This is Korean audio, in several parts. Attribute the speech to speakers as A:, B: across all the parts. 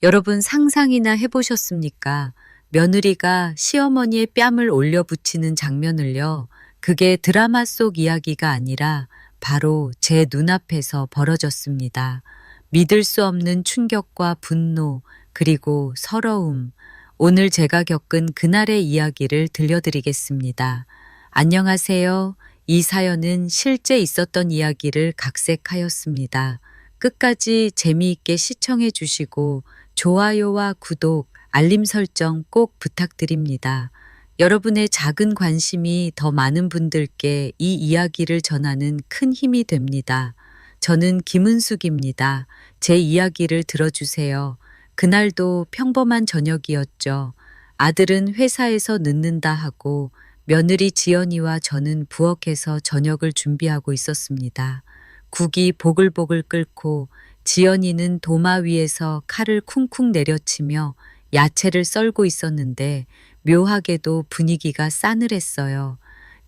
A: 여러분 상상이나 해보셨습니까? 며느리가 시어머니의 뺨을 올려붙이는 장면을요. 그게 드라마 속 이야기가 아니라 바로 제 눈앞에서 벌어졌습니다. 믿을 수 없는 충격과 분노, 그리고 서러움. 오늘 제가 겪은 그날의 이야기를 들려드리겠습니다. 안녕하세요. 이 사연은 실제 있었던 이야기를 각색하였습니다. 끝까지 재미있게 시청해 주시고 좋아요와 구독, 알림 설정 꼭 부탁드립니다. 여러분의 작은 관심이 더 많은 분들께 이 이야기를 전하는 큰 힘이 됩니다. 저는 김은숙입니다. 제 이야기를 들어주세요. 그날도 평범한 저녁이었죠. 아들은 회사에서 늦는다 하고 며느리 지연이와 저는 부엌에서 저녁을 준비하고 있었습니다. 국이 보글보글 끓고 지연이는 도마 위에서 칼을 쿵쿵 내려치며 야채를 썰고 있었는데 묘하게도 분위기가 싸늘했어요.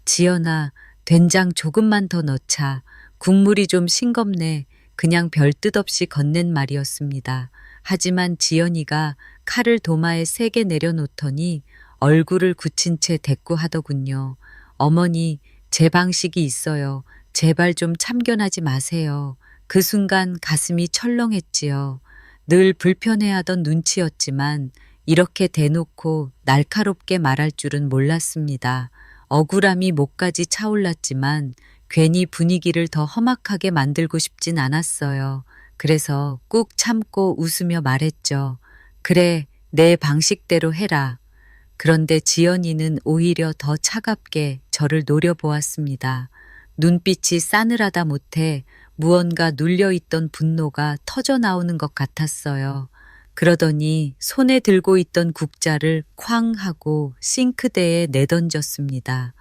A: 지연아, 된장 조금만 더 넣자. 국물이 좀 싱겁네. 그냥 별 뜻 없이 건넨 말이었습니다. 하지만 지연이가 칼을 도마에 세게 내려놓더니 얼굴을 굳힌 채 대꾸하더군요. 어머니, 제 방식이 있어요. 제발 좀 참견하지 마세요. 그 순간 가슴이 철렁했지요. 늘 불편해하던 눈치였지만 이렇게 대놓고 날카롭게 말할 줄은 몰랐습니다. 억울함이 목까지 차올랐지만 괜히 분위기를 더 험악하게 만들고 싶진 않았어요. 그래서 꾹 참고 웃으며 말했죠. 그래, 내 방식대로 해라. 그런데 지연이는 오히려 더 차갑게 저를 노려보았습니다. 눈빛이 싸늘하다 못해 무언가 눌려있던 분노가 터져나오는 것 같았어요. 그러더니 손에 들고 있던 국자를 쾅 하고 싱크대에 내던졌습니다.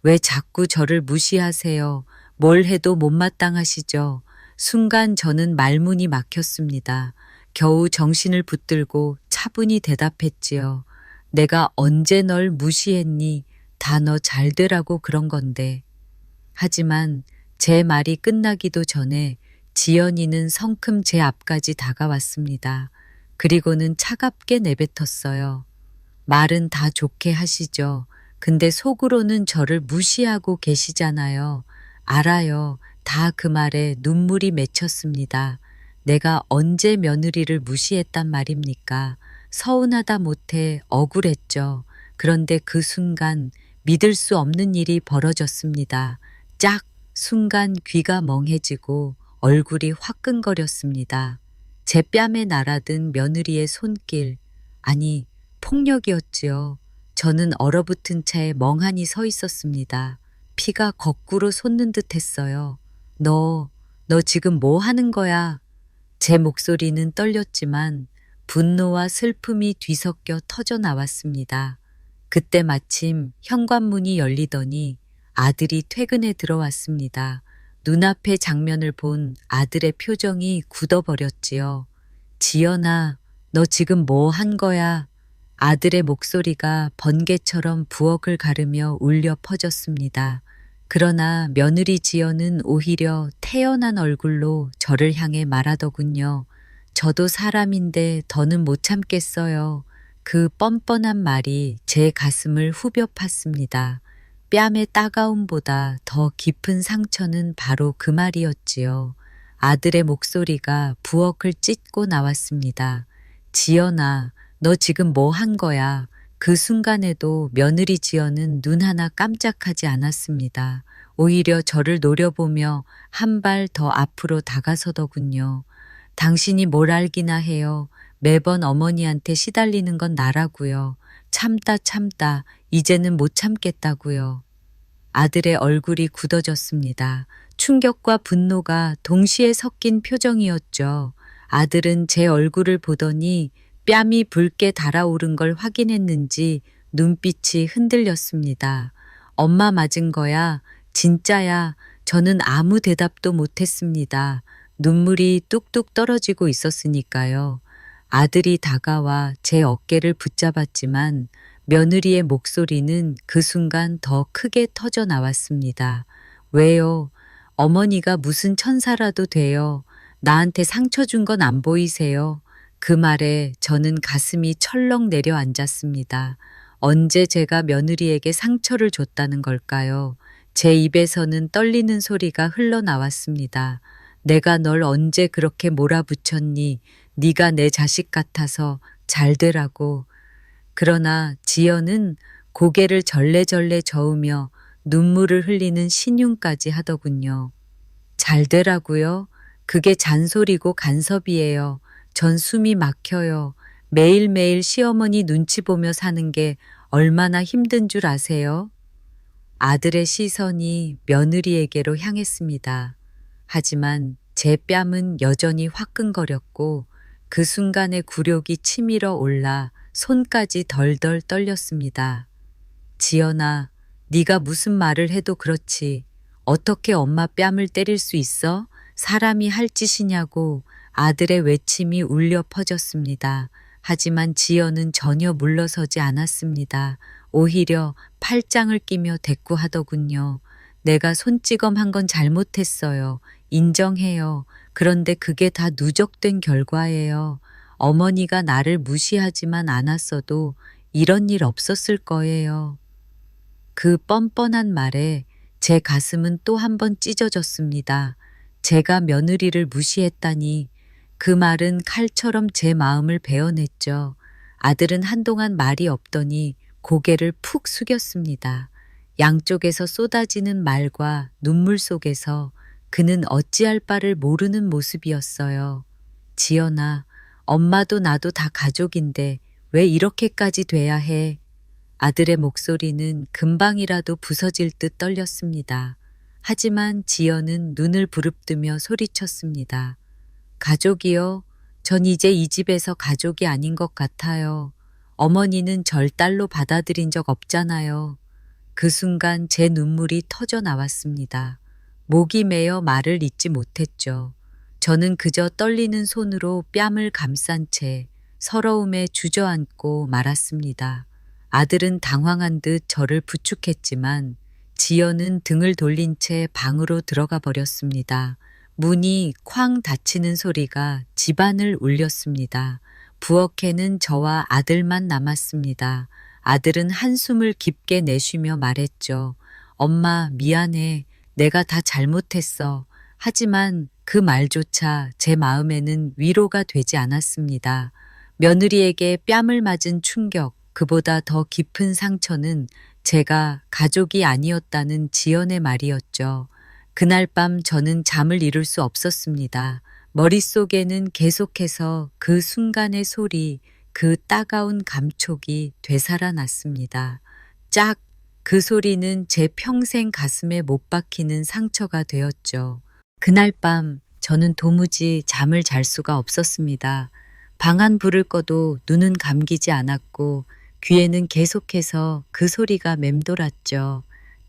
A: 왜 자꾸 저를 무시하세요? 뭘 해도 못마땅하시죠? 순간 저는 말문이 막혔습니다. 겨우 정신을 붙들고 차분히 대답했지요. 내가 언제 널 무시했니? 다 너 잘 되라고 그런 건데. 하지만 제 말이 끝나기도 전에 지연이는 성큼 제 앞까지 다가왔습니다. 그리고는 차갑게 내뱉었어요. 말은 다 좋게 하시죠. 근데 속으로는 저를 무시하고 계시잖아요. 알아요. 다 그 말에 눈물이 맺혔습니다. 내가 언제 며느리를 무시했단 말입니까? 서운하다 못해 억울했죠. 그런데 그 순간 믿을 수 없는 일이 벌어졌습니다. 짝! 순간 귀가 멍해지고 얼굴이 화끈거렸습니다. 제 뺨에 날아든 며느리의 손길, 아니 폭력이었지요. 저는 얼어붙은 채 멍하니 서 있었습니다. 피가 거꾸로 솟는 듯 했어요. 너 지금 뭐 하는 거야? 제 목소리는 떨렸지만 분노와 슬픔이 뒤섞여 터져 나왔습니다. 그때 마침 현관문이 열리더니 아들이 퇴근해 들어왔습니다. 눈앞의 장면을 본 아들의 표정이 굳어버렸지요. 지연아, 너 지금 뭐 한 거야? 아들의 목소리가 번개처럼 부엌을 가르며 울려 퍼졌습니다. 그러나 며느리 지연은 오히려 태연한 얼굴로 저를 향해 말하더군요. 저도 사람인데 더는 못 참겠어요. 그 뻔뻔한 말이 제 가슴을 후벼 팠습니다. 뺨의 따가움보다 더 깊은 상처는 바로 그 말이었지요. 아들의 목소리가 부엌을 찢고 나왔습니다. 지연아, 너 지금 뭐 한 거야? 그 순간에도 며느리 지연은 눈 하나 깜짝하지 않았습니다. 오히려 저를 노려보며 한 발 더 앞으로 다가서더군요. 당신이 뭘 알기나 해요. 매번 어머니한테 시달리는 건 나라고요. 참다 이제는 못 참겠다고요. 아들의 얼굴이 굳어졌습니다. 충격과 분노가 동시에 섞인 표정이었죠. 아들은 제 얼굴을 보더니 뺨이 붉게 달아오른 걸 확인했는지 눈빛이 흔들렸습니다. 엄마 맞은 거야? 진짜야? 저는 아무 대답도 못했습니다. 눈물이 뚝뚝 떨어지고 있었으니까요. 아들이 다가와 제 어깨를 붙잡았지만 며느리의 목소리는 그 순간 더 크게 터져 나왔습니다. 왜요? 어머니가 무슨 천사라도 돼요. 나한테 상처 준 건 안 보이세요? 그 말에 저는 가슴이 철렁 내려앉았습니다. 언제 제가 며느리에게 상처를 줬다는 걸까요? 제 입에서는 떨리는 소리가 흘러나왔습니다. 내가 널 언제 그렇게 몰아붙였니? 네가 내 자식 같아서 잘 되라고. 그러나 지연은 고개를 절레절레 저으며 눈물을 흘리는 신용까지 하더군요. 잘 되라고요? 그게 잔소리고 간섭이에요. 전 숨이 막혀요. 매일매일 시어머니 눈치 보며 사는 게 얼마나 힘든 줄 아세요? 아들의 시선이 며느리에게로 향했습니다. 하지만 제 뺨은 여전히 화끈거렸고 그 순간의 굴욕이 치밀어 올라 손까지 덜덜 떨렸습니다. 지연아, 네가 무슨 말을 해도 그렇지. 어떻게 엄마 뺨을 때릴 수 있어? 사람이 할 짓이냐고 아들의 외침이 울려 퍼졌습니다. 하지만 지연은 전혀 물러서지 않았습니다. 오히려 팔짱을 끼며 대꾸하더군요. 내가 손찌검한 건 잘못했어요. 인정해요. 그런데 그게 다 누적된 결과예요. 어머니가 나를 무시하지만 않았어도 이런 일 없었을 거예요. 그 뻔뻔한 말에 제 가슴은 또 한 번 찢어졌습니다. 제가 며느리를 무시했다니 그 말은 칼처럼 제 마음을 베어냈죠. 아들은 한동안 말이 없더니 고개를 푹 숙였습니다. 양쪽에서 쏟아지는 말과 눈물 속에서 그는 어찌할 바를 모르는 모습이었어요. 지연아, 엄마도 나도 다 가족인데 왜 이렇게까지 돼야 해? 아들의 목소리는 금방이라도 부서질 듯 떨렸습니다. 하지만 지연은 눈을 부릅뜨며 소리쳤습니다. 가족이요? 전 이제 이 집에서 가족이 아닌 것 같아요. 어머니는 절 딸로 받아들인 적 없잖아요. 그 순간 제 눈물이 터져 나왔습니다. 목이 메어 말을 잇지 못했죠. 저는 그저 떨리는 손으로 뺨을 감싼 채 서러움에 주저앉고 말았습니다. 아들은 당황한 듯 저를 부축했지만 지연은 등을 돌린 채 방으로 들어가 버렸습니다. 문이 쾅 닫히는 소리가 집안을 울렸습니다. 부엌에는 저와 아들만 남았습니다. 아들은 한숨을 깊게 내쉬며 말했죠. 엄마, 미안해. 내가 다 잘못했어. 하지만 그 말조차 제 마음에는 위로가 되지 않았습니다. 며느리에게 뺨을 맞은 충격, 그보다 더 깊은 상처는 제가 가족이 아니었다는 지연의 말이었죠. 그날 밤 저는 잠을 이룰 수 없었습니다. 머릿속에는 계속해서 그 순간의 소리, 그 따가운 감촉이 되살아났습니다. 짝! 그 소리는 제 평생 가슴에 못 박히는 상처가 되었죠. 그날 밤 저는 도무지 잠을 잘 수가 없었습니다. 방 안 불을 꺼도 눈은 감기지 않았고 귀에는 계속해서 그 소리가 맴돌았죠.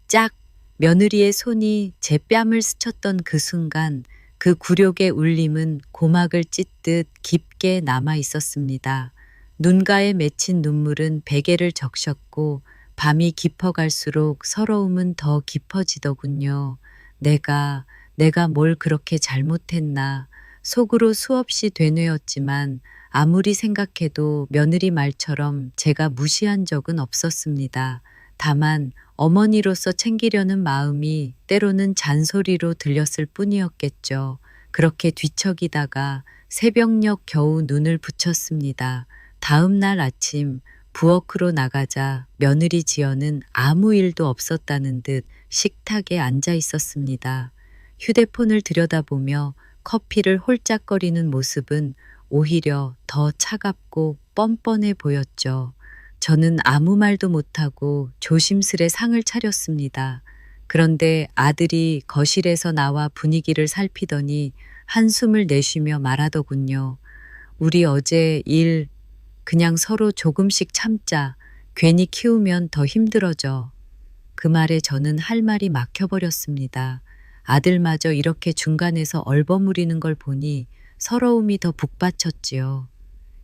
A: 짝! 며느리의 손이 제 뺨을 스쳤던 그 순간 그 굴욕의 울림은 고막을 찢듯 깊게 남아 있었습니다. 눈가에 맺힌 눈물은 베개를 적셨고 밤이 깊어갈수록 서러움은 더 깊어지더군요. 내가 뭘 그렇게 잘못했나. 속으로 수없이 되뇌었지만 아무리 생각해도 며느리 말처럼 제가 무시한 적은 없었습니다. 다만 어머니로서 챙기려는 마음이 때로는 잔소리로 들렸을 뿐이었겠죠. 그렇게 뒤척이다가 새벽녘 겨우 눈을 붙였습니다. 다음 날 아침 부엌으로 나가자 며느리 지연은 아무 일도 없었다는 듯 식탁에 앉아 있었습니다. 휴대폰을 들여다보며 커피를 홀짝거리는 모습은 오히려 더 차갑고 뻔뻔해 보였죠. 저는 아무 말도 못하고 조심스레 상을 차렸습니다. 그런데 아들이 거실에서 나와 분위기를 살피더니 한숨을 내쉬며 말하더군요. 우리 어제 일 그냥 서로 조금씩 참자. 괜히 키우면 더 힘들어져. 그 말에 저는 할 말이 막혀버렸습니다. 아들마저 이렇게 중간에서 얼버무리는 걸 보니 서러움이 더 북받쳤지요.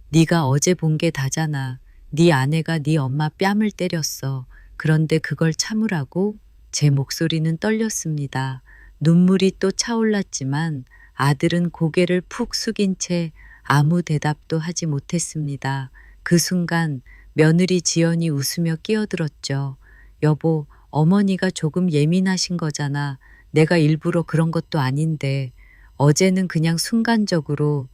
A: 네가 어제 본 게 다잖아. 네 아내가 네 엄마 뺨을 때렸어. 그런데 그걸 참으라고? 제 목소리는 떨렸습니다. 눈물이 또 차올랐지만 아들은 고개를 푹 숙인 채 아무 대답도 하지 못했습니다. 그 순간 며느리 지연이 웃으며 끼어들었죠. 여보, 어머니가 조금 예민하신 거잖아. 내가 일부러 그런 것도 아닌데. 어제는 그냥 순간적으로.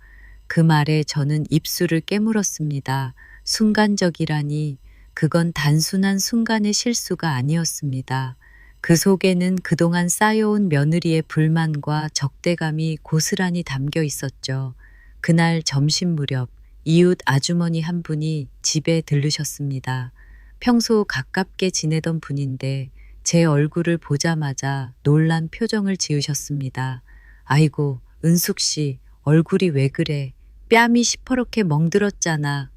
A: 그 말에 저는 입술을 깨물었습니다. 순간적이라니, 그건 단순한 순간의 실수가 아니었습니다. 그 속에는 그동안 쌓여온 며느리의 불만과 적대감이 고스란히 담겨 있었죠. 그날 점심 무렵 이웃 아주머니 한 분이 집에 들르셨습니다. 평소 가깝게 지내던 분인데 제 얼굴을 보자마자 놀란 표정을 지으셨습니다. 아이고, 은숙 씨, 얼굴이 왜 그래? 뺨이 시퍼렇게 멍들었잖아.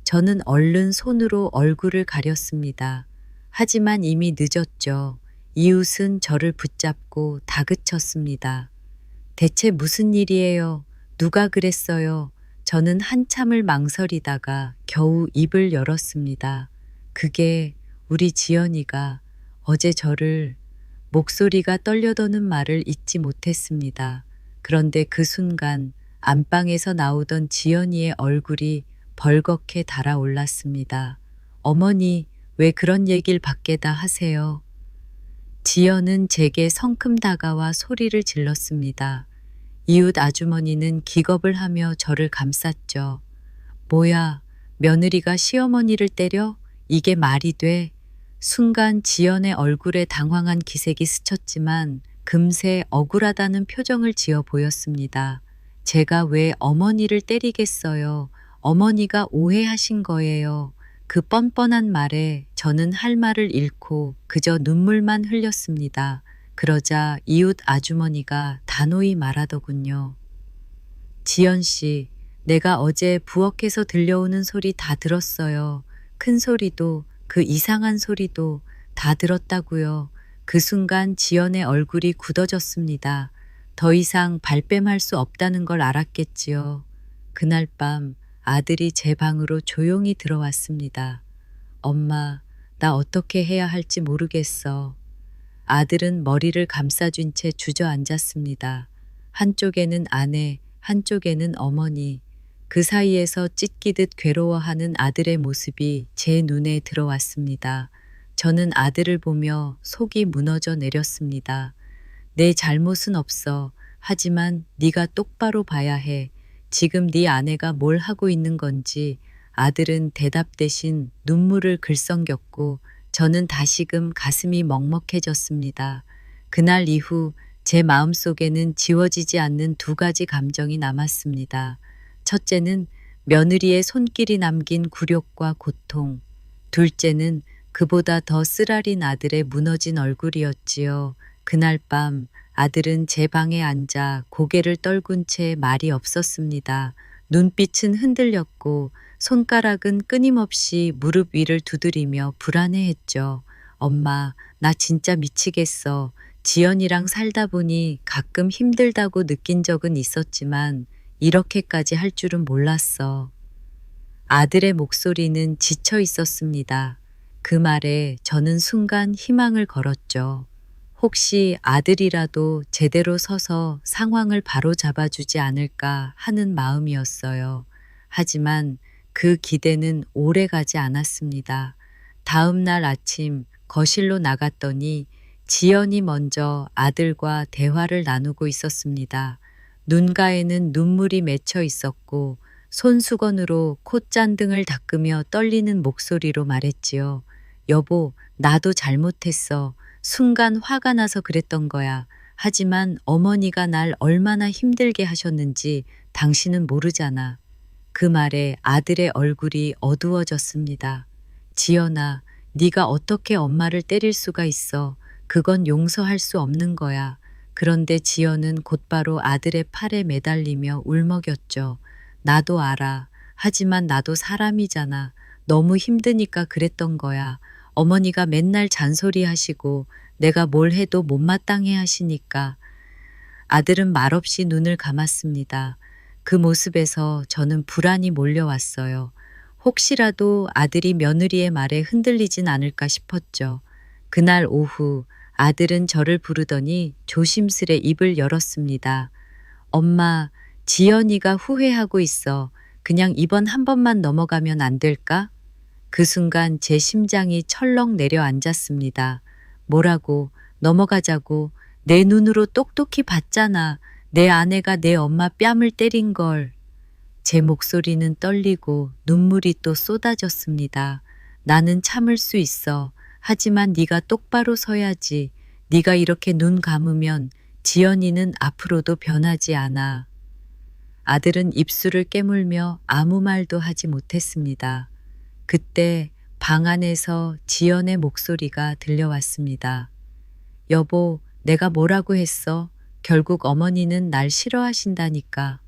A: 저는 얼른 손으로 얼굴을 가렸습니다. 하지만 이미 늦었죠. 이웃은 저를 붙잡고 다그쳤습니다. 대체 무슨 일이에요? 누가 그랬어요? 저는 한참을 망설이다가 겨우 입을 열었습니다. 그게 우리 지연이가 어제 저를. 목소리가 떨려도는 말을 잇지 못했습니다. 그런데 그 순간 안방에서 나오던 지연이의 얼굴이 벌겋게 달아올랐습니다. 어머니, 왜 그런 얘기를 밖에다 하세요? 지연은 제게 성큼 다가와 소리를 질렀습니다. 이웃 아주머니는 기겁을 하며 저를 감쌌죠. 뭐야, 며느리가 시어머니를 때려? 이게 말이 돼? 순간 지연의 얼굴에 당황한 기색이 스쳤지만 금세 억울하다는 표정을 지어 보였습니다. 제가 왜 어머니를 때리겠어요? 어머니가 오해하신 거예요. 그 뻔뻔한 말에 저는 할 말을 잃고 그저 눈물만 흘렸습니다. 그러자 이웃 아주머니가 단호히 말하더군요. 지연 씨, 내가 어제 부엌에서 들려오는 소리 다 들었어요. 큰 소리도 그 이상한 소리도 다 들었다고요. 그 순간 지연의 얼굴이 굳어졌습니다. 더 이상 발뺌할 수 없다는 걸 알았겠지요. 그날 밤 아들이 제 방으로 조용히 들어왔습니다. 엄마, 나 어떻게 해야 할지 모르겠어. 아들은 머리를 감싸준 채 주저앉았습니다. 한쪽에는 아내, 한쪽에는 어머니. 그 사이에서 찢기듯 괴로워하는 아들의 모습이 제 눈에 들어왔습니다. 저는 아들을 보며 속이 무너져 내렸습니다. 내 잘못은 없어. 하지만 네가 똑바로 봐야 해. 지금 네 아내가 뭘 하고 있는 건지. 아들은 대답 대신 눈물을 글썽겼고 저는 다시금 가슴이 먹먹해졌습니다. 그날 이후 제 마음속에는 지워지지 않는 두 가지 감정이 남았습니다. 첫째는 며느리의 손길이 남긴 굴욕과 고통. 둘째는 그보다 더 쓰라린 아들의 무너진 얼굴이었지요. 그날 밤 아들은 제 방에 앉아 고개를 떨군 채 말이 없었습니다. 눈빛은 흔들렸고 손가락은 끊임없이 무릎 위를 두드리며 불안해했죠. 엄마, 나 진짜 미치겠어. 지연이랑 살다 보니 가끔 힘들다고 느낀 적은 있었지만 이렇게까지 할 줄은 몰랐어. 아들의 목소리는 지쳐 있었습니다. 그 말에 저는 순간 희망을 걸었죠. 혹시 아들이라도 제대로 서서 상황을 바로 잡아주지 않을까 하는 마음이었어요. 하지만 그 기대는 오래 가지 않았습니다. 다음 날 아침 거실로 나갔더니 지연이 먼저 아들과 대화를 나누고 있었습니다. 눈가에는 눈물이 맺혀 있었고 손수건으로 콧잔등을 닦으며 떨리는 목소리로 말했지요. 여보, 나도 잘못했어. 순간 화가 나서 그랬던 거야. 하지만 어머니가 날 얼마나 힘들게 하셨는지 당신은 모르잖아. 그 말에 아들의 얼굴이 어두워졌습니다. 지연아, 네가 어떻게 엄마를 때릴 수가 있어. 그건 용서할 수 없는 거야. 그런데 지연은 곧바로 아들의 팔에 매달리며 울먹였죠. 나도 알아. 하지만 나도 사람이잖아. 너무 힘드니까 그랬던 거야. 어머니가 맨날 잔소리하시고 내가 뭘 해도 못마땅해 하시니까. 아들은 말없이 눈을 감았습니다. 그 모습에서 저는 불안이 몰려왔어요. 혹시라도 아들이 며느리의 말에 흔들리진 않을까 싶었죠. 그날 오후 아들은 저를 부르더니 조심스레 입을 열었습니다. 엄마, 지연이가 후회하고 있어. 그냥 이번 한 번만 넘어가면 안 될까? 그 순간 제 심장이 철렁 내려앉았습니다. 뭐라고? 넘어가자고. 내 눈으로 똑똑히 봤잖아. 내 아내가 내 엄마 뺨을 때린 걸. 제 목소리는 떨리고 눈물이 또 쏟아졌습니다. 나는 참을 수 있어. 하지만 네가 똑바로 서야지. 네가 이렇게 눈 감으면 지연이는 앞으로도 변하지 않아. 아들은 입술을 깨물며 아무 말도 하지 못했습니다. 그때 방 안에서 지연의 목소리가 들려왔습니다. 여보, 내가 뭐라고 했어? 결국 어머니는 날 싫어하신다니까.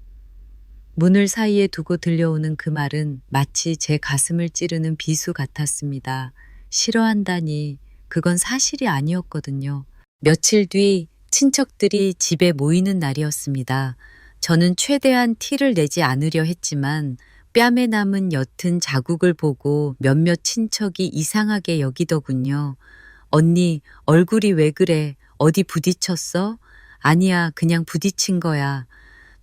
A: 문을 사이에 두고 들려오는 그 말은 마치 제 가슴을 찌르는 비수 같았습니다. 싫어한다니, 그건 사실이 아니었거든요. 며칠 뒤 친척들이 집에 모이는 날이었습니다. 저는 최대한 티를 내지 않으려 했지만 뺨에 남은 옅은 자국을 보고 몇몇 친척이 이상하게 여기더군요. 언니, 얼굴이 왜 그래? 어디 부딪혔어? 아니야, 그냥 부딪힌 거야.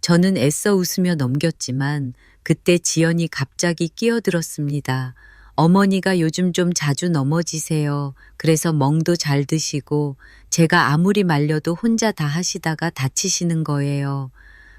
A: 저는 애써 웃으며 넘겼지만 그때 지연이 갑자기 끼어들었습니다. 어머니가 요즘 좀 자주 넘어지세요. 그래서 멍도 잘 드시고 제가 아무리 말려도 혼자 다 하시다가 다치시는 거예요.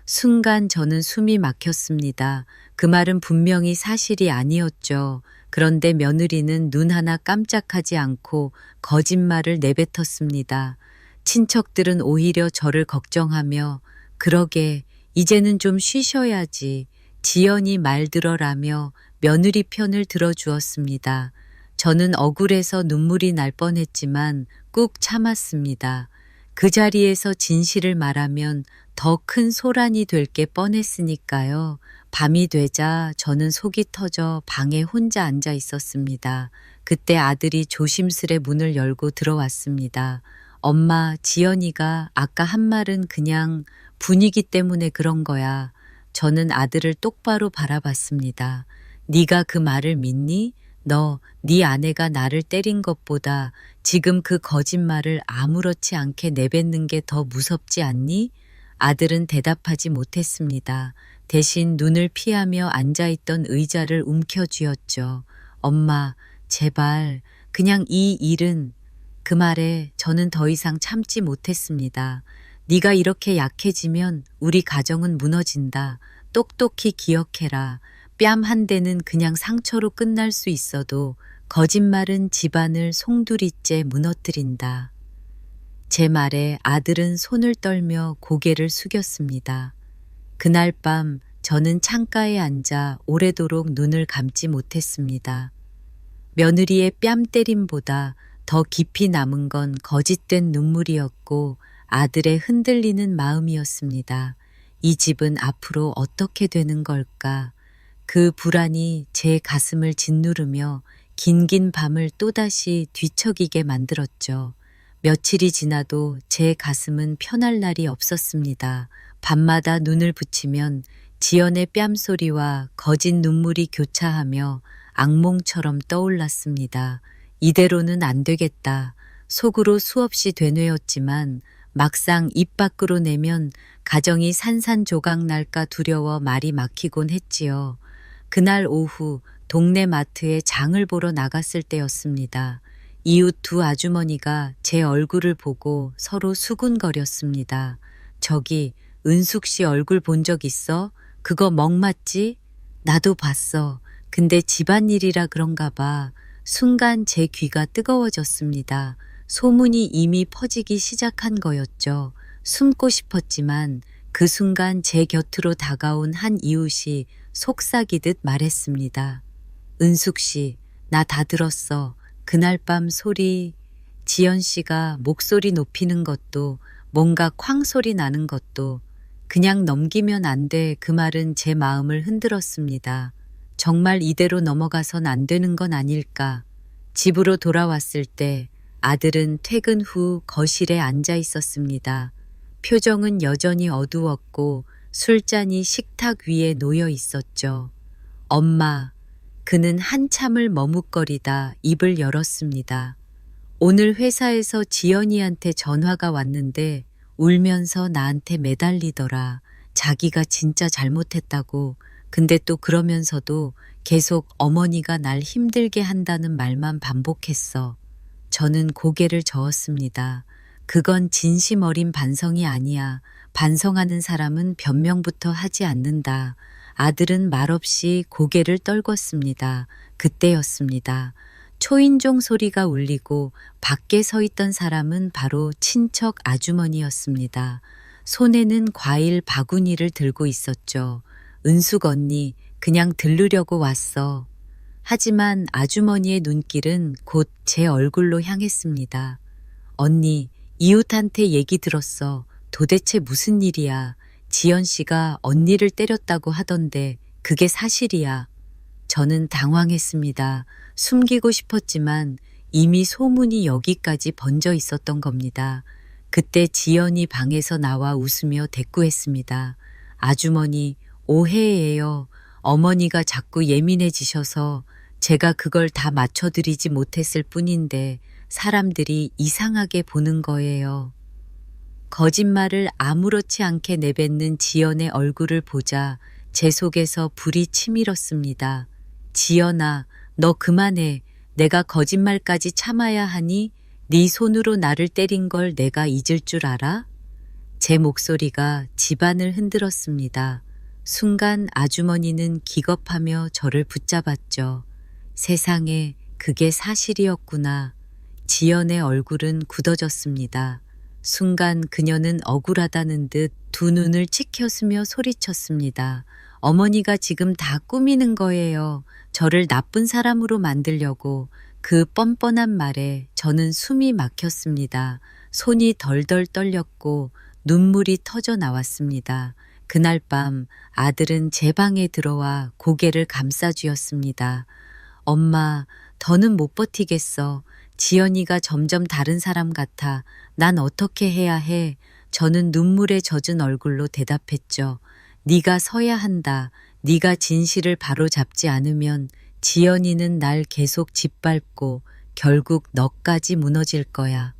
A: 순간 저는 숨이 막혔습니다. 그 말은 분명히 사실이 아니었죠. 그런데 며느리는 눈 하나 깜짝하지 않고 거짓말을 내뱉었습니다. 친척들은 오히려 저를 걱정하며 그러게 이제는 좀 쉬셔야지. 지연이 말 들어라며 며느리 편을 들어주었습니다. 저는 억울해서 눈물이 날 뻔했지만 꾹 참았습니다. 그 자리에서 진실을 말하면 더 큰 소란이 될 게 뻔했으니까요. 밤이 되자 저는 속이 터져 방에 혼자 앉아 있었습니다. 그때 아들이 조심스레 문을 열고 들어왔습니다. 엄마, 지연이가 아까 한 말은 그냥 분위기 때문에 그런 거야. 저는 아들을 똑바로 바라봤습니다. 네가 그 말을 믿니? 네 아내가 나를 때린 것보다 지금 그 거짓말을 아무렇지 않게 내뱉는 게 더 무섭지 않니? 아들은 대답하지 못했습니다. 대신 눈을 피하며 앉아있던 의자를 움켜쥐었죠. 엄마, 제발, 그냥 이 일은. 그 말에 저는 더 이상 참지 못했습니다. 네가 이렇게 약해지면 우리 가정은 무너진다. 똑똑히 기억해라. 뺨 한 대는 그냥 상처로 끝날 수 있어도 거짓말은 집안을 송두리째 무너뜨린다. 제 말에 아들은 손을 떨며 고개를 숙였습니다. 그날 밤 저는 창가에 앉아 오래도록 눈을 감지 못했습니다. 며느리의 뺨 때림보다 더 깊이 남은 건 거짓된 눈물이었고 아들의 흔들리는 마음이었습니다. 이 집은 앞으로 어떻게 되는 걸까? 그 불안이 제 가슴을 짓누르며 긴긴 밤을 또다시 뒤척이게 만들었죠. 며칠이 지나도 제 가슴은 편할 날이 없었습니다. 밤마다 눈을 붙이면 지연의 뺨소리와 거짓 눈물이 교차하며 악몽처럼 떠올랐습니다. 이대로는 안 되겠다. 속으로 수없이 되뇌었지만 막상 입 밖으로 내면 가정이 산산조각 날까 두려워 말이 막히곤 했지요. 그날 오후 동네 마트에 장을 보러 나갔을 때였습니다. 이웃 두 아주머니가 제 얼굴을 보고 서로 수군거렸습니다. 저기 은숙 씨 얼굴 본 적 있어? 그거 멍 맞지? 나도 봤어. 근데 집안일이라 그런가 봐. 순간 제 귀가 뜨거워졌습니다. 소문이 이미 퍼지기 시작한 거였죠. 숨고 싶었지만 그 순간 제 곁으로 다가온 한 이웃이 속삭이듯 말했습니다. 은숙 씨, 나 다 들었어. 그날 밤 소리, 지연 씨가 목소리 높이는 것도 뭔가 쾅 소리 나는 것도 그냥 넘기면 안 돼. 그 말은 제 마음을 흔들었습니다. 정말 이대로 넘어가선 안 되는 건 아닐까. 집으로 돌아왔을 때 아들은 퇴근 후 거실에 앉아 있었습니다. 표정은 여전히 어두웠고 술잔이 식탁 위에 놓여 있었죠. 엄마, 그는 한참을 머뭇거리다 입을 열었습니다. 오늘 회사에서 지연이한테 전화가 왔는데 울면서 나한테 매달리더라. 자기가 진짜 잘못했다고. 근데 또 그러면서도 계속 어머니가 날 힘들게 한다는 말만 반복했어. 저는 고개를 저었습니다. 그건 진심 어린 반성이 아니야. 반성하는 사람은 변명부터 하지 않는다. 아들은 말없이 고개를 떨궜습니다. 그때였습니다. 초인종 소리가 울리고 밖에 서 있던 사람은 바로 친척 아주머니였습니다. 손에는 과일 바구니를 들고 있었죠. 은숙 언니, 그냥 들르려고 왔어. 하지만 아주머니의 눈길은 곧 제 얼굴로 향했습니다. 언니, 이웃한테 얘기 들었어. 도대체 무슨 일이야? 지연 씨가 언니를 때렸다고 하던데 그게 사실이야. 저는 당황했습니다. 숨기고 싶었지만 이미 소문이 여기까지 번져 있었던 겁니다. 그때 지연이 방에서 나와 웃으며 대꾸했습니다. 아주머니, 오해예요. 어머니가 자꾸 예민해지셔서 제가 그걸 다 맞춰드리지 못했을 뿐인데 사람들이 이상하게 보는 거예요. 거짓말을 아무렇지 않게 내뱉는 지연의 얼굴을 보자 제 속에서 불이 치밀었습니다. 지연아, 너 그만해. 내가 거짓말까지 참아야 하니 네 손으로 나를 때린 걸 내가 잊을 줄 알아? 제 목소리가 집안을 흔들었습니다. 순간 아주머니는 기겁하며 저를 붙잡았죠. 세상에, 그게 사실이었구나. 지연의 얼굴은 굳어졌습니다. 순간 그녀는 억울하다는 듯 두 눈을 치켜쓰며 소리쳤습니다. 어머니가 지금 다 꾸미는 거예요. 저를 나쁜 사람으로 만들려고. 그 뻔뻔한 말에 저는 숨이 막혔습니다. 손이 덜덜 떨렸고 눈물이 터져 나왔습니다. 그날 밤 아들은 제 방에 들어와 고개를 감싸주었습니다. 엄마, 더는 못 버티겠어. 지연이가 점점 다른 사람 같아. 난 어떻게 해야 해? 저는 눈물에 젖은 얼굴로 대답했죠. 네가 서야 한다. 네가 진실을 바로잡지 않으면 지연이는 날 계속 짓밟고 결국 너까지 무너질 거야.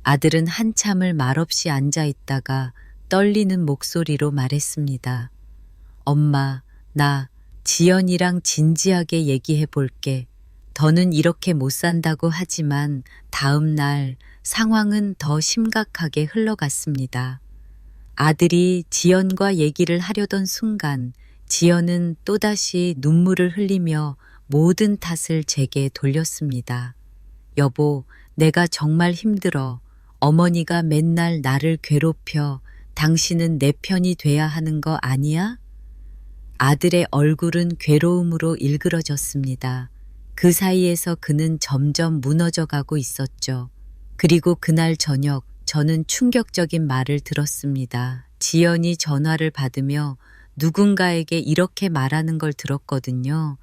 A: 아들은 한참을 말없이 앉아 있다가 떨리는 목소리로 말했습니다. 엄마, 나 지연이랑 진지하게 얘기해 볼게. 더는 이렇게 못 산다고 하지만 다음 날 상황은 더 심각하게 흘러갔습니다. 아들이 지연과 얘기를 하려던 순간 지연은 또다시 눈물을 흘리며 모든 탓을 제게 돌렸습니다. 여보, 내가 정말 힘들어. 어머니가 맨날 나를 괴롭혀. 당신은 내 편이 돼야 하는 거 아니야? 아들의 얼굴은 괴로움으로 일그러졌습니다. 그 사이에서 그는 점점 무너져 가고 있었죠. 그리고 그날 저녁 저는 충격적인 말을 들었습니다. 지연이 전화를 받으며 누군가에게 이렇게 말하는 걸 들었거든요.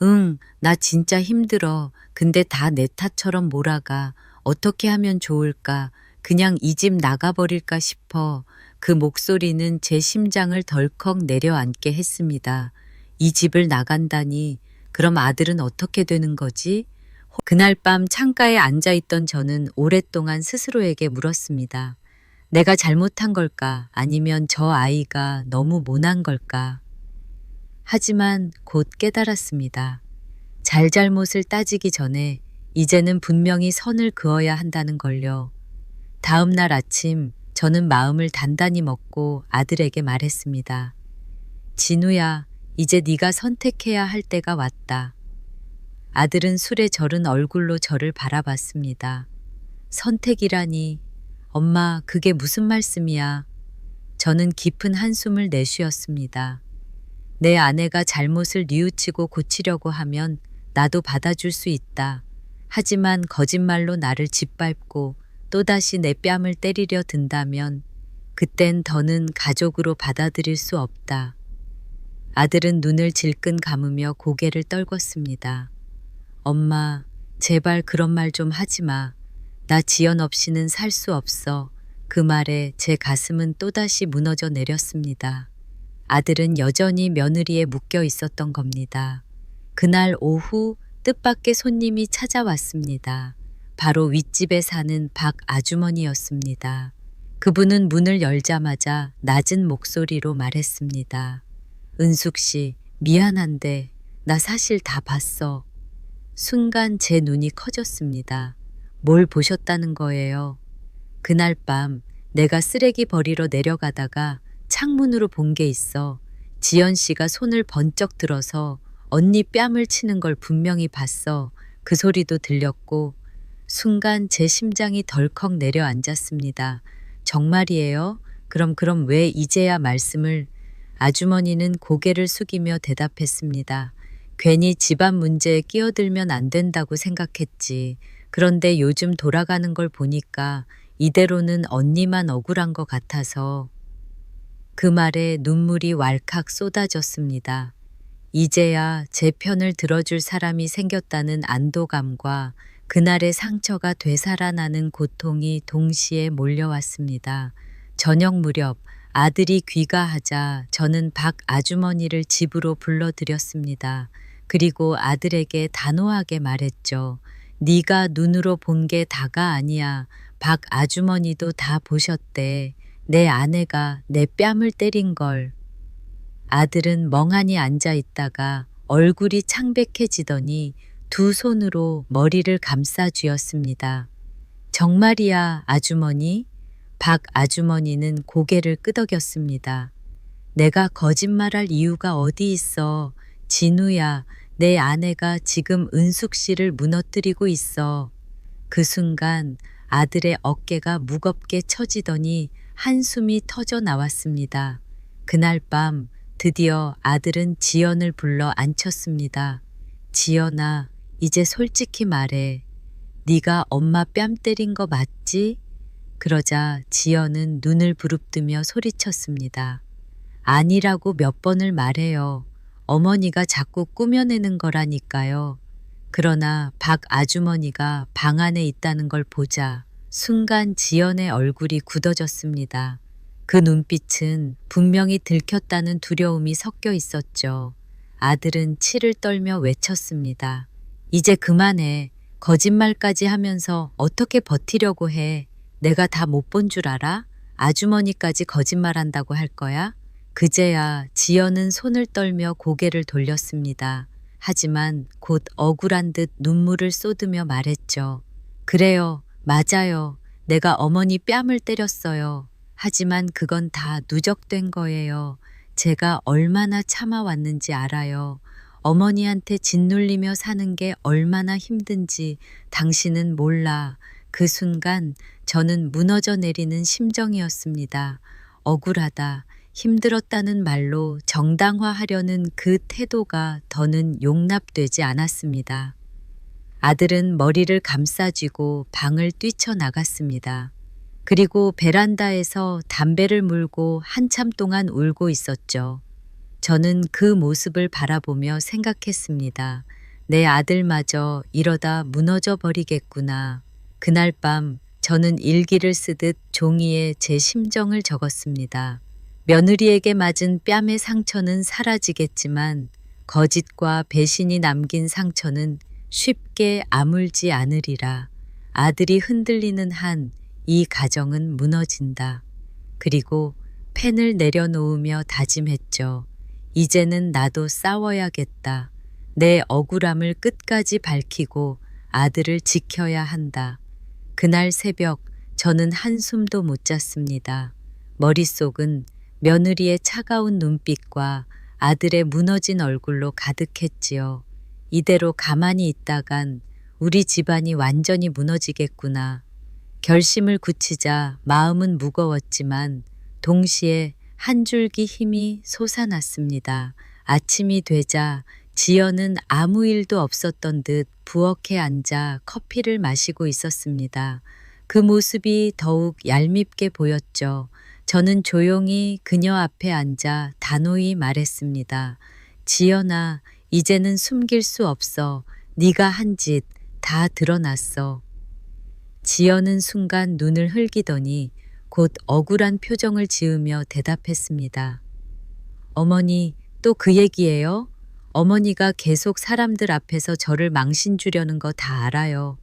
A: 응, 나 진짜 힘들어. 근데 다 내 탓처럼 몰아가. 어떻게 하면 좋을까? 그냥 이 집 나가버릴까 싶어. 그 목소리는 제 심장을 덜컥 내려앉게 했습니다. 이 집을 나간다니. 그럼 아들은 어떻게 되는 거지? 그날 밤 창가에 앉아있던 저는 오랫동안 스스로에게 물었습니다. 내가 잘못한 걸까? 아니면 저 아이가 너무 모난 걸까? 하지만 곧 깨달았습니다. 잘잘못을 따지기 전에 이제는 분명히 선을 그어야 한다는 걸요. 다음 날 아침 저는 마음을 단단히 먹고 아들에게 말했습니다. 진우야, 이제 네가 선택해야 할 때가 왔다. 아들은 술에 절은 얼굴로 저를 바라봤습니다. 선택이라니. 엄마, 그게 무슨 말씀이야? 저는 깊은 한숨을 내쉬었습니다. 내 아내가 잘못을 뉘우치고 고치려고 하면 나도 받아줄 수 있다. 하지만 거짓말로 나를 짓밟고 또다시 내 뺨을 때리려 든다면 그땐 더는 가족으로 받아들일 수 없다. 아들은 눈을 질끈 감으며 고개를 떨궜습니다. 엄마, 제발 그런 말 좀 하지 마. 나 지연 없이는 살 수 없어. 그 말에 제 가슴은 또다시 무너져 내렸습니다. 아들은 여전히 며느리에 묶여 있었던 겁니다. 그날 오후 뜻밖의 손님이 찾아왔습니다. 바로 윗집에 사는 박 아주머니였습니다. 그분은 문을 열자마자 낮은 목소리로 말했습니다. 은숙 씨, 미안한데 나 사실 다 봤어. 순간 제 눈이 커졌습니다. 뭘 보셨다는 거예요? 그날 밤 내가 쓰레기 버리러 내려가다가 창문으로 본 게 있어. 지연 씨가 손을 번쩍 들어서 언니 뺨을 치는 걸 분명히 봤어. 그 소리도 들렸고 순간 제 심장이 덜컥 내려앉았습니다. 정말이에요? 그럼 왜 이제야 말씀을? 아주머니는 고개를 숙이며 대답했습니다. 괜히 집안 문제에 끼어들면 안 된다고 생각했지. 그런데 요즘 돌아가는 걸 보니까 이대로는 언니만 억울한 것 같아서. 그 말에 눈물이 왈칵 쏟아졌습니다. 이제야 제 편을 들어줄 사람이 생겼다는 안도감과 그날의 상처가 되살아나는 고통이 동시에 몰려왔습니다. 저녁 무렵 아들이 귀가하자 저는 박 아주머니를 집으로 불러들였습니다. 그리고 아들에게 단호하게 말했죠. 네가 눈으로 본 게 다가 아니야. 박 아주머니도 다 보셨대. 내 아내가 내 뺨을 때린 걸. 아들은 멍하니 앉아 있다가 얼굴이 창백해지더니 두 손으로 머리를 감싸 쥐었습니다. 정말이야, 아주머니? 박 아주머니는 고개를 끄덕였습니다. 내가 거짓말할 이유가 어디 있어. 진우야, 내 아내가 지금 은숙 씨를 무너뜨리고 있어. 그 순간 아들의 어깨가 무겁게 처지더니 한숨이 터져 나왔습니다. 그날 밤 드디어 아들은 지연을 불러 앉혔습니다. 지연아, 이제 솔직히 말해. 네가 엄마 뺨 때린 거 맞지? 그러자 지연은 눈을 부릅뜨며 소리쳤습니다. 아니라고 몇 번을 말해요. 어머니가 자꾸 꾸며내는 거라니까요. 그러나 박 아주머니가 방 안에 있다는 걸 보자 순간 지연의 얼굴이 굳어졌습니다. 그 눈빛은 분명히 들켰다는 두려움이 섞여 있었죠. 아들은 치를 떨며 외쳤습니다. 이제 그만해. 거짓말까지 하면서 어떻게 버티려고 해. 내가 다 못 본 줄 알아? 아주머니까지 거짓말한다고 할 거야? 그제야 지연은 손을 떨며 고개를 돌렸습니다. 하지만 곧 억울한 듯 눈물을 쏟으며 말했죠. 그래요. 맞아요. 내가 어머니 뺨을 때렸어요. 하지만 그건 다 누적된 거예요. 제가 얼마나 참아왔는지 알아요. 어머니한테 짓눌리며 사는 게 얼마나 힘든지 당신은 몰라. 그 순간 저는 무너져 내리는 심정이었습니다. 억울하다, 힘들었다는 말로 정당화하려는 그 태도가 더는 용납되지 않았습니다. 아들은 머리를 감싸쥐고 방을 뛰쳐나갔습니다. 그리고 베란다에서 담배를 물고 한참 동안 울고 있었죠. 저는 그 모습을 바라보며 생각했습니다. 내 아들마저 이러다 무너져 버리겠구나. 그날 밤 저는 일기를 쓰듯 종이에 제 심정을 적었습니다. 며느리에게 맞은 뺨의 상처는 사라지겠지만 거짓과 배신이 남긴 상처는 쉽게 아물지 않으리라. 아들이 흔들리는 한 이 가정은 무너진다. 그리고 펜을 내려놓으며 다짐했죠. 이제는 나도 싸워야겠다. 내 억울함을 끝까지 밝히고 아들을 지켜야 한다. 그날 새벽 저는 한숨도 못 잤습니다. 머릿속은 며느리의 차가운 눈빛과 아들의 무너진 얼굴로 가득했지요. 이대로 가만히 있다간 우리 집안이 완전히 무너지겠구나. 결심을 굳히자 마음은 무거웠지만 동시에 한 줄기 힘이 솟아났습니다. 아침이 되자 지연은 아무 일도 없었던 듯 부엌에 앉아 커피를 마시고 있었습니다. 그 모습이 더욱 얄밉게 보였죠. 저는 조용히 그녀 앞에 앉아 단호히 말했습니다. 지연아, 이제는 숨길 수 없어. 네가 한 짓 다 드러났어. 지연은 순간 눈을 흘기더니 곧 억울한 표정을 지으며 대답했습니다. 어머니, 또 그 얘기예요? 어머니가 계속 사람들 앞에서 저를 망신 주려는 거 다 알아요.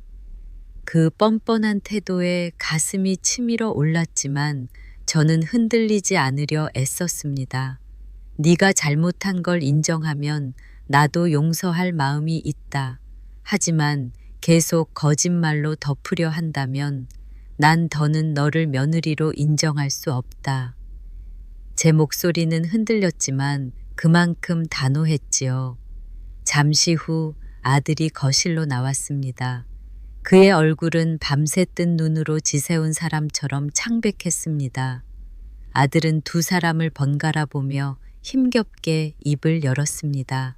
A: 그 뻔뻔한 태도에 가슴이 치밀어 올랐지만 저는 흔들리지 않으려 애썼습니다. 네가 잘못한 걸 인정하면 나도 용서할 마음이 있다. 하지만 계속 거짓말로 덮으려 한다면 난 더는 너를 며느리로 인정할 수 없다. 제 목소리는 흔들렸지만 그만큼 단호했지요. 잠시 후 아들이 거실로 나왔습니다. 그의 얼굴은 밤새 뜬 눈으로 지새운 사람처럼 창백했습니다. 아들은 두 사람을 번갈아 보며 힘겹게 입을 열었습니다.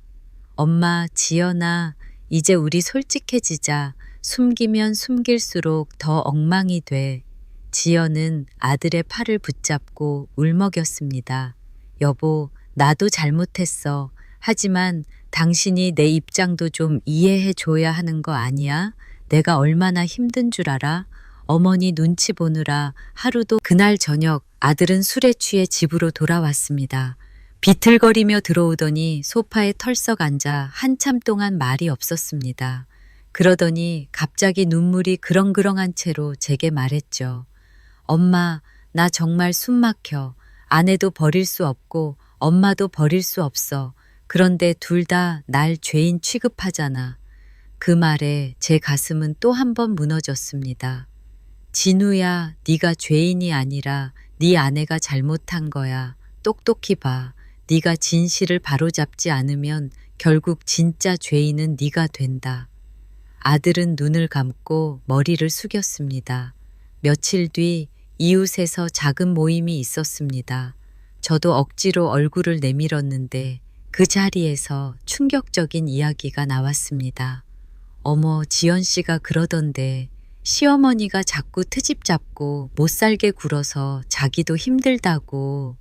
A: 엄마, 지연아, 이제 우리 솔직해지자. 숨기면 숨길수록 더 엉망이 돼. 지연은 아들의 팔을 붙잡고 울먹였습니다. 여보, 나도 잘못했어. 하지만 당신이 내 입장도 좀 이해해 줘야 하는 거 아니야? 내가 얼마나 힘든 줄 알아? 어머니 눈치 보느라 하루도. 그날 저녁 아들은 술에 취해 집으로 돌아왔습니다. 비틀거리며 들어오더니 소파에 털썩 앉아 한참 동안 말이 없었습니다. 그러더니 갑자기 눈물이 그렁그렁한 채로 제게 말했죠. 엄마, 나 정말 숨 막혀. 아내도 버릴 수 없고 엄마도 버릴 수 없어. 그런데 둘 다 날 죄인 취급하잖아. 그 말에 제 가슴은 또 한 번 무너졌습니다. 진우야, 네가 죄인이 아니라 네 아내가 잘못한 거야. 똑똑히 봐. 네가 진실을 바로잡지 않으면 결국 진짜 죄인은 네가 된다. 아들은 눈을 감고 머리를 숙였습니다. 며칠 뒤 이웃에서 작은 모임이 있었습니다. 저도 억지로 얼굴을 내밀었는데 그 자리에서 충격적인 이야기가 나왔습니다. 어머, 지연 씨가 그러던데 시어머니가 자꾸 트집 잡고 못 살게 굴어서 자기도 힘들다고.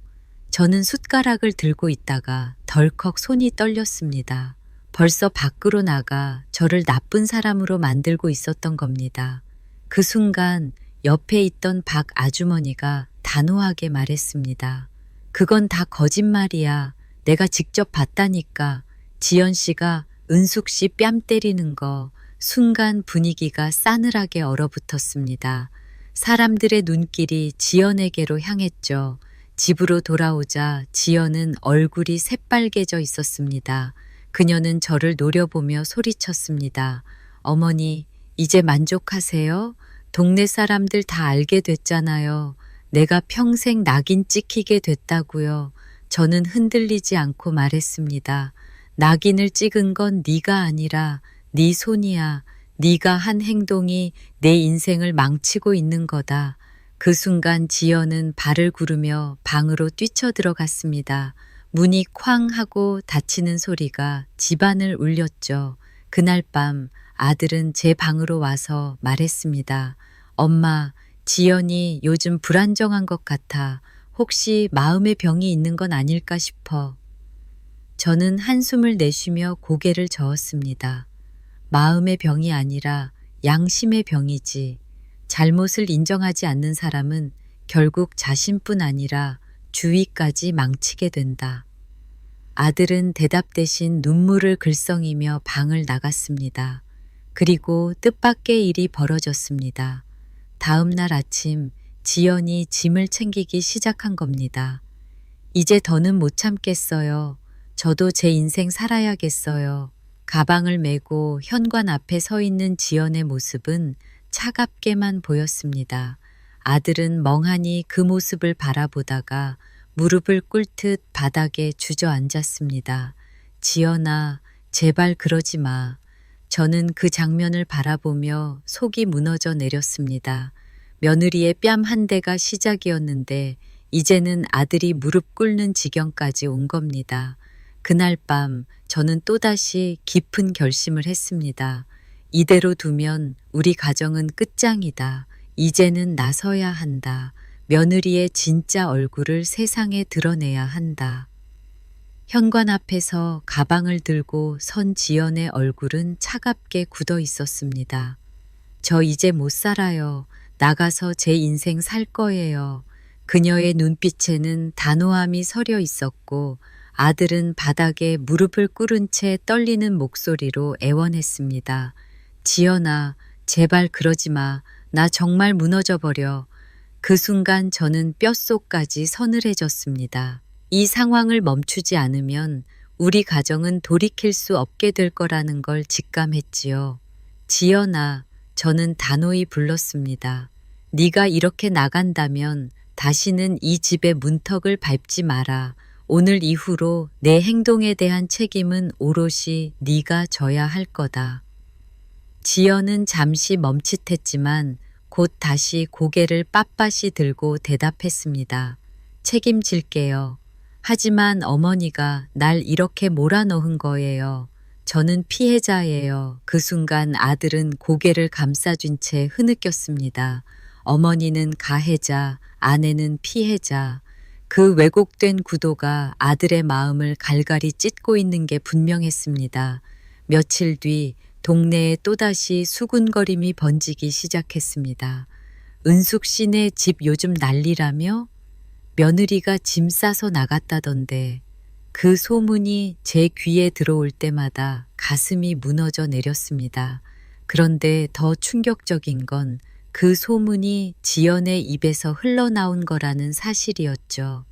A: 저는 숟가락을 들고 있다가 덜컥 손이 떨렸습니다. 벌써 밖으로 나가 저를 나쁜 사람으로 만들고 있었던 겁니다. 그 순간 옆에 있던 박 아주머니가 단호하게 말했습니다. 그건 다 거짓말이야. 내가 직접 봤다니까. 지연 씨가 은숙 씨 뺨 때리는 거. 순간 분위기가 싸늘하게 얼어붙었습니다. 사람들의 눈길이 지연에게로 향했죠. 집으로 돌아오자 지연은 얼굴이 새빨개져 있었습니다. 그녀는 저를 노려보며 소리쳤습니다. 어머니, 이제 만족하세요? 동네 사람들 다 알게 됐잖아요. 내가 평생 낙인 찍히게 됐다고요. 저는 흔들리지 않고 말했습니다. 낙인을 찍은 건 네가 아니라 네 손이야. 네가 한 행동이 내 인생을 망치고 있는 거다. 그 순간 지연은 발을 구르며 방으로 뛰쳐들어갔습니다. 문이 쾅 하고 닫히는 소리가 집안을 울렸죠. 그날 밤 아들은 제 방으로 와서 말했습니다. 엄마, 지연이 요즘 불안정한 것 같아. 혹시 마음의 병이 있는 건 아닐까 싶어. 저는 한숨을 내쉬며 고개를 저었습니다. 마음의 병이 아니라 양심의 병이지. 잘못을 인정하지 않는 사람은 결국 자신뿐 아니라 주위까지 망치게 된다. 아들은 대답 대신 눈물을 글썽이며 방을 나갔습니다. 그리고 뜻밖의 일이 벌어졌습니다. 다음 날 아침 지연이 짐을 챙기기 시작한 겁니다. 이제 더는 못 참겠어요. 저도 제 인생 살아야겠어요. 가방을 메고 현관 앞에 서 있는 지연의 모습은 차갑게만 보였습니다. 아들은 멍하니 그 모습을 바라보다가 무릎을 꿇듯 바닥에 주저앉았습니다. 지연아, 제발 그러지 마. 저는 그 장면을 바라보며 속이 무너져 내렸습니다. 며느리의 뺨 한 대가 시작이었는데 이제는 아들이 무릎 꿇는 지경까지 온 겁니다. 그날 밤 저는 또다시 깊은 결심을 했습니다. 이대로 두면 우리 가정은 끝장이다. 이제는 나서야 한다. 며느리의 진짜 얼굴을 세상에 드러내야 한다. 현관 앞에서 가방을 들고 선 지연의 얼굴은 차갑게 굳어 있었습니다. 저 이제 못 살아요. 나가서 제 인생 살 거예요. 그녀의 눈빛에는 단호함이 서려 있었고 아들은 바닥에 무릎을 꿇은 채 떨리는 목소리로 애원했습니다. 지연아, 제발 그러지 마. 나 정말 무너져 버려. 그 순간 저는 뼛속까지 서늘해졌습니다. 이 상황을 멈추지 않으면 우리 가정은 돌이킬 수 없게 될 거라는 걸 직감했지요. 지연아, 저는 단호히 불렀습니다. 네가 이렇게 나간다면 다시는 이 집의 문턱을 밟지 마라. 오늘 이후로 내 행동에 대한 책임은 오롯이 네가 져야 할 거다. 지연은 잠시 멈칫했지만 곧 다시 고개를 빳빳이 들고 대답했습니다. 책임질게요. 하지만 어머니가 날 이렇게 몰아넣은 거예요. 저는 피해자예요. 그 순간 아들은 고개를 감싸준 채 흐느꼈습니다. 어머니는 가해자, 아내는 피해자. 그 왜곡된 구도가 아들의 마음을 갈갈이 찢고 있는 게 분명했습니다. 며칠 뒤 동네에 또다시 수군거림이 번지기 시작했습니다. 은숙 씨네 집 요즘 난리라며? 며느리가 짐 싸서 나갔다던데. 그 소문이 제 귀에 들어올 때마다 가슴이 무너져 내렸습니다. 그런데 더 충격적인 건 그 소문이 지연의 입에서 흘러나온 거라는 사실이었죠.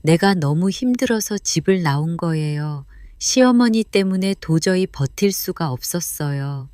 A: 내가 너무 힘들어서 집을 나온 거예요. 시어머니 때문에 도저히 버틸 수가 없었어요.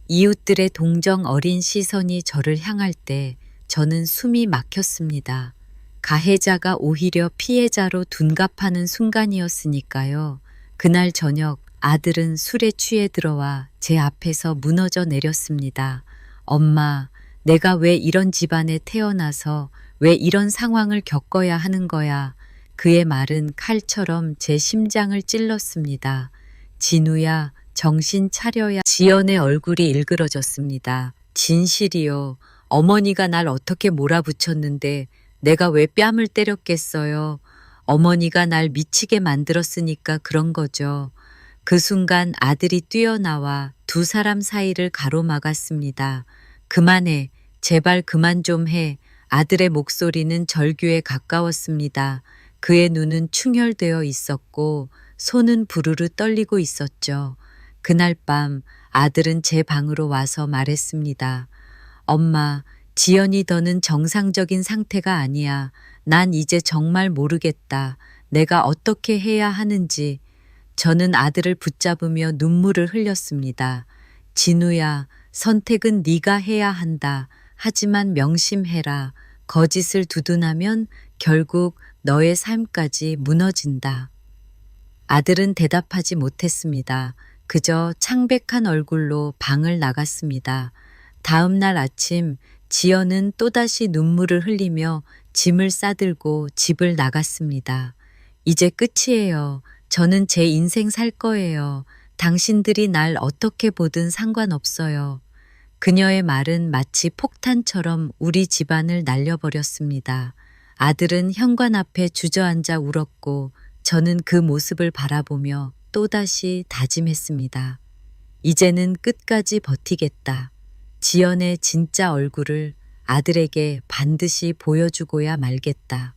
A: 이웃들의 동정 어린 시선이 저를 향할 때 저는 숨이 막혔습니다. 가해자가 오히려 피해자로 둔갑하는 순간이었으니까요. 그날 저녁 아들은 술에 취해 들어와 제 앞에서 무너져 내렸습니다. 엄마, 내가 왜 이런 집안에 태어나서 왜 이런 상황을 겪어야 하는 거야. 그의 말은 칼처럼 제 심장을 찔렀습니다. 진우야, 정신 차려야. 지연의 얼굴이 일그러졌습니다. 진실이요. 어머니가 날 어떻게 몰아붙였는데 내가 왜 뺨을 때렸겠어요. 어머니가 날 미치게 만들었으니까 그런 거죠. 그 순간 아들이 뛰어나와 두 사람 사이를 가로막았습니다. 그만해. 제발 그만 좀 해. 아들의 목소리는 절규에 가까웠습니다. 그의 눈은 충혈되어 있었고 손은 부르르 떨리고 있었죠. 그날 밤 아들은 제 방으로 와서 말했습니다. 엄마, 지연이 더는 정상적인 상태가 아니야. 난 이제 정말 모르겠다. 내가 어떻게 해야 하는지. 저는 아들을 붙잡으며 눈물을 흘렸습니다. 진우야, 선택은 네가 해야 한다. 하지만 명심해라. 거짓을 두둔하면 결국 너의 삶까지 무너진다. 아들은 대답하지 못했습니다. 그저 창백한 얼굴로 방을 나갔습니다. 다음 날 아침 지연은 또다시 눈물을 흘리며 짐을 싸들고 집을 나갔습니다. 이제 끝이에요. 저는 제 인생 살 거예요. 당신들이 날 어떻게 보든 상관없어요. 그녀의 말은 마치 폭탄처럼 우리 집안을 날려버렸습니다. 아들은 현관 앞에 주저앉아 울었고 저는 그 모습을 바라보며 또다시 다짐했습니다. 이제는 끝까지 버티겠다. 지연의 진짜 얼굴을 아들에게 반드시 보여주고야 말겠다.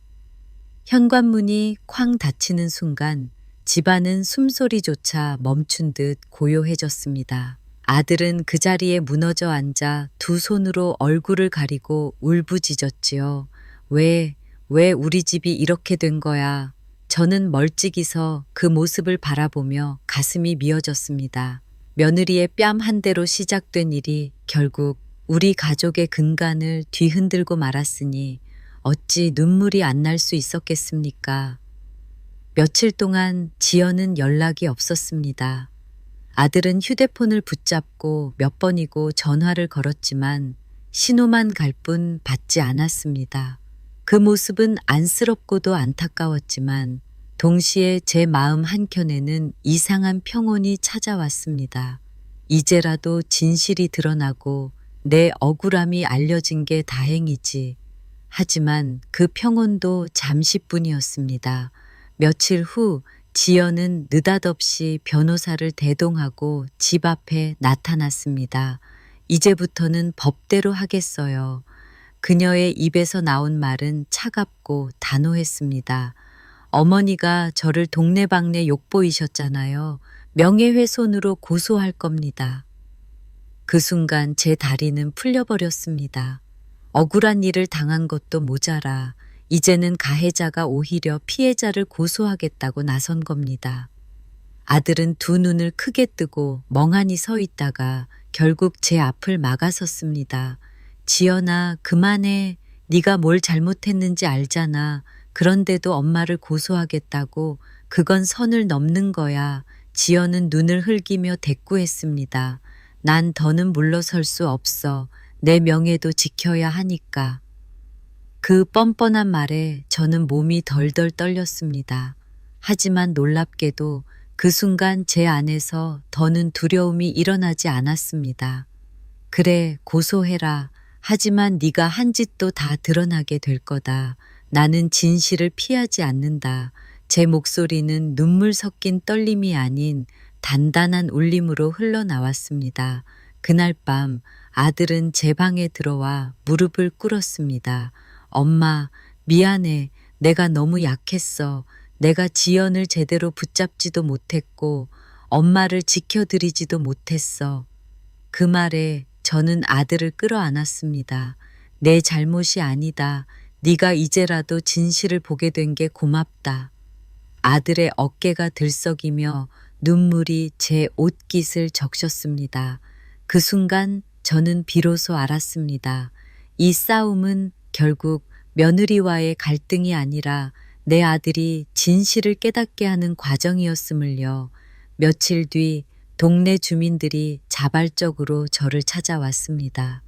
A: 현관문이 쾅 닫히는 순간 집안은 숨소리조차 멈춘 듯 고요해졌습니다. 아들은 그 자리에 무너져 앉아 두 손으로 얼굴을 가리고 울부짖었지요. 왜 우리 집이 이렇게 된 거야? 저는 멀찍이서 그 모습을 바라보며 가슴이 미어졌습니다. 며느리의 뺨 한 대로 시작된 일이 결국 우리 가족의 근간을 뒤흔들고 말았으니 어찌 눈물이 안 날 수 있었겠습니까? 며칠 동안 지연은 연락이 없었습니다. 아들은 휴대폰을 붙잡고 몇 번이고 전화를 걸었지만 신호만 갈 뿐 받지 않았습니다. 그 모습은 안쓰럽고도 안타까웠지만 동시에 제 마음 한켠에는 이상한 평온이 찾아왔습니다. 이제라도 진실이 드러나고 내 억울함이 알려진 게 다행이지. 하지만 그 평온도 잠시뿐이었습니다. 며칠 후 지연은 느닷없이 변호사를 대동하고 집 앞에 나타났습니다. 이제부터는 법대로 하겠어요. 그녀의 입에서 나온 말은 차갑고 단호했습니다. 어머니가 저를 동네방네 욕보이셨잖아요. 명예훼손으로 고소할 겁니다. 그 순간 제 다리는 풀려버렸습니다. 억울한 일을 당한 것도 모자라 이제는 가해자가 오히려 피해자를 고소하겠다고 나선 겁니다. 아들은 두 눈을 크게 뜨고 멍하니 서 있다가 결국 제 앞을 막아섰습니다. 지연아, 그만해. 네가 뭘 잘못했는지 알잖아. 그런데도 엄마를 고소하겠다고. 그건 선을 넘는 거야. 지연은 눈을 흘기며 대꾸했습니다. 난 더는 물러설 수 없어. 내 명예도 지켜야 하니까. 그 뻔뻔한 말에 저는 몸이 덜덜 떨렸습니다. 하지만 놀랍게도 그 순간 제 안에서 더는 두려움이 일어나지 않았습니다. 그래, 고소해라. 하지만 네가 한 짓도 다 드러나게 될 거다. 나는 진실을 피하지 않는다. 제 목소리는 눈물 섞인 떨림이 아닌 단단한 울림으로 흘러나왔습니다. 그날 밤 아들은 제 방에 들어와 무릎을 꿇었습니다. 엄마, 미안해. 내가 너무 약했어. 내가 지연을 제대로 붙잡지도 못했고 엄마를 지켜드리지도 못했어. 그 말에 저는 아들을 끌어안았습니다. 내 잘못이 아니다. 네가 이제라도 진실을 보게 된 게 고맙다. 아들의 어깨가 들썩이며 눈물이 제 옷깃을 적셨습니다. 그 순간 저는 비로소 알았습니다. 이 싸움은 결국 며느리와의 갈등이 아니라 내 아들이 진실을 깨닫게 하는 과정이었음을요. 며칠 뒤 동네 주민들이 자발적으로 저를 찾아왔습니다.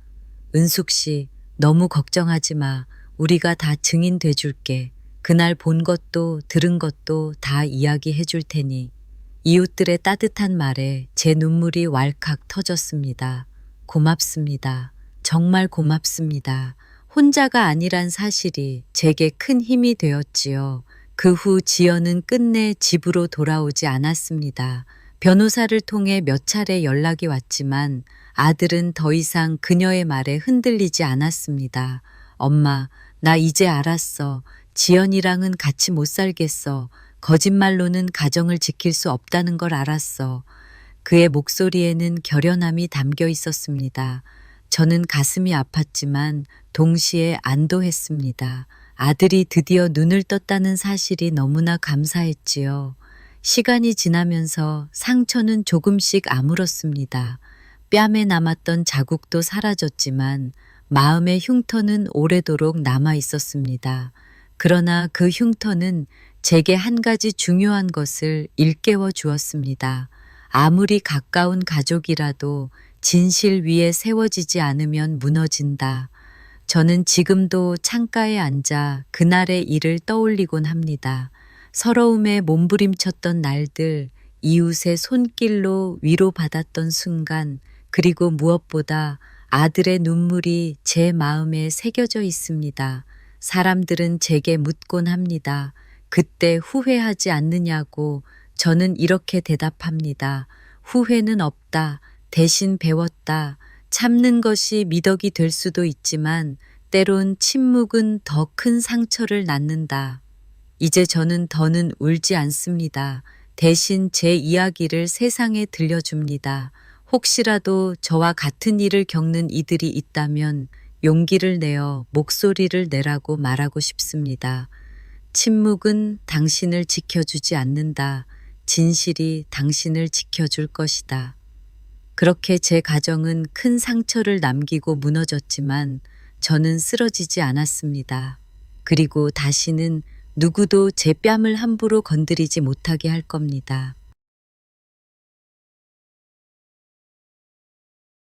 A: 은숙 씨, 너무 걱정하지 마. 우리가 다 증인 돼줄게. 그날 본 것도 들은 것도 다 이야기해 줄 테니. 이웃들의 따뜻한 말에 제 눈물이 왈칵 터졌습니다. 고맙습니다. 정말 고맙습니다. 혼자가 아니란 사실이 제게 큰 힘이 되었지요. 그 후 지연은 끝내 집으로 돌아오지 않았습니다. 변호사를 통해 몇 차례 연락이 왔지만 아들은 더 이상 그녀의 말에 흔들리지 않았습니다. 엄마, 나 이제 알았어. 지연이랑은 같이 못 살겠어. 거짓말로는 가정을 지킬 수 없다는 걸 알았어. 그의 목소리에는 결연함이 담겨 있었습니다. 저는 가슴이 아팠지만 동시에 안도했습니다. 아들이 드디어 눈을 떴다는 사실이 너무나 감사했지요. 시간이 지나면서 상처는 조금씩 아물었습니다. 뺨에 남았던 자국도 사라졌지만 마음의 흉터는 오래도록 남아 있었습니다. 그러나 그 흉터는 제게 한 가지 중요한 것을 일깨워 주었습니다. 아무리 가까운 가족이라도 진실 위에 세워지지 않으면 무너진다. 저는 지금도 창가에 앉아 그날의 일을 떠올리곤 합니다. 서러움에 몸부림쳤던 날들, 이웃의 손길로 위로받았던 순간, 그리고 무엇보다 아들의 눈물이 제 마음에 새겨져 있습니다. 사람들은 제게 묻곤 합니다. 그때 후회하지 않느냐고. 저는 이렇게 대답합니다. 후회는 없다. 대신 배웠다. 참는 것이 미덕이 될 수도 있지만 때론 침묵은 더 큰 상처를 낳는다. 이제 저는 더는 울지 않습니다. 대신 제 이야기를 세상에 들려줍니다. 혹시라도 저와 같은 일을 겪는 이들이 있다면 용기를 내어 목소리를 내라고 말하고 싶습니다. 침묵은 당신을 지켜주지 않는다. 진실이 당신을 지켜줄 것이다. 그렇게 제 가정은 큰 상처를 남기고 무너졌지만 저는 쓰러지지 않았습니다. 그리고 다시는 누구도 제 뺨을 함부로 건드리지 못하게 할 겁니다.